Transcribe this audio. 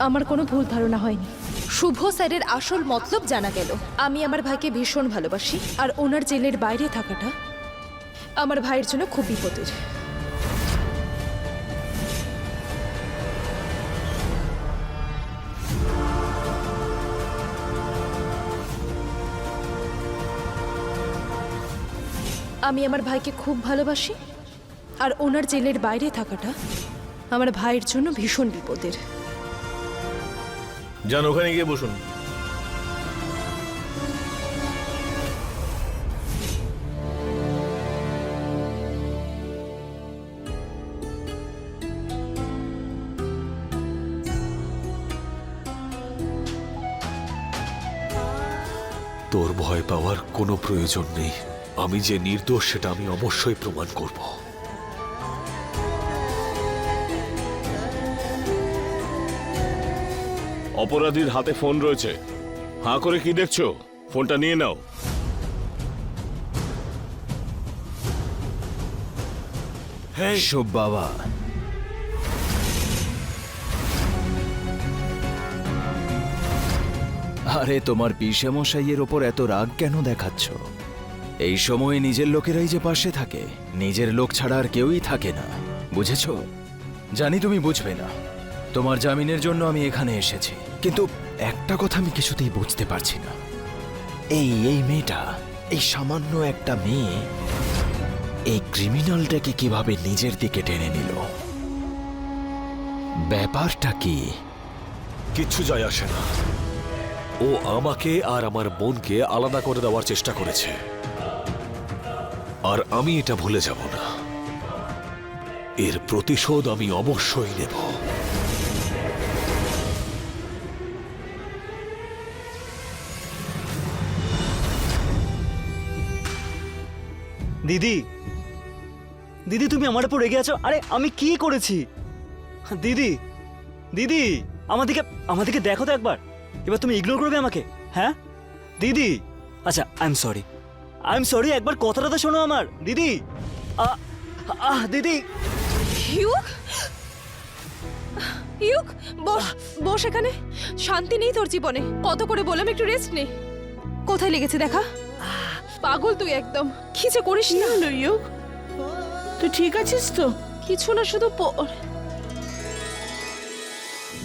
আমার কোনো ভুল ধারণা হয়নি। শুভ স্যারের আসল মতলব জানা গেল। আমি আমার ভাইকে ভীষণ ভালোবাসি, আর ওনার জেলের বাইরে থাকাটা আমার ভাইয়ের জন্য খুব বিপদের। আমি আমার ভাইকে খুব ভালোবাসি, আর ওনার জেলের বাইরে থাকাটা আমার ভাইয়ের জন্য ভীষণ বিপদের। যান ওখানে গিয়ে বসুন। তোর ভয় পাওয়ার কোনো প্রয়োজন নেই। আমি যে নির্দোষ সেটা আমি অবশ্যই প্রমাণ করব। অপরাধীর হাতে ফোন রয়েছে। হাঁ করে কি দেখছো? ফোনটা নিয়ে নাও। সব বাবা, আরে তোমার পিসেমশাইয়ের ওপর এত রাগ কেন দেখাচ্ছ? এই সময়ে নিজের লোকেরাই যে পাশে থাকে, নিজের লোক ছাড়া আর কেউই থাকে না, বুঝেছ? জানি তুমি বুঝবে না। তোমার জামিনের জন্য আমি এখানে এসেছি, কিন্তু একটা কথা আমি কিছুতেই বুঝতে পারছি না। এই মেয়েটা, এই সামান্য একটা মেয়ে এই ক্রিমিনালটাকে কিভাবে নিজের দিকে টেনে নিল? ব্যাপারটা কি? কিচ্ছু যায় আসে না। ও আমাকে আর আমার বোনকে আলাদা করে দেওয়ার চেষ্টা করেছে, আর আমি এটা ভুলে যাব না। এর প্রতিশোধ আমি অবশ্যই নেব। দিদি, দিদি তুমি আমার উপর রেগে আছো? আরে আমি কি করেছি? দিদি, দিদি আমাদেরকে দেখো তো একবার। এবার তুমি ইগনোর করবে আমাকে? হ্যাঁ দিদি? আচ্ছা, আই এম সরি, একবার কথাটা তো শোনো আমার। দিদি, দিদি। ইউক, ইউক, বস বস এখানে। শান্তি নেই তোর জীবনে। কত করে বললাম একটু রেস্ট নে। কোথায় লেগেছে দেখা? পাগল তুই একদম। কি যে করিস না। ইউক, তুই ঠিক আছিস তো? কিছু না, শুধু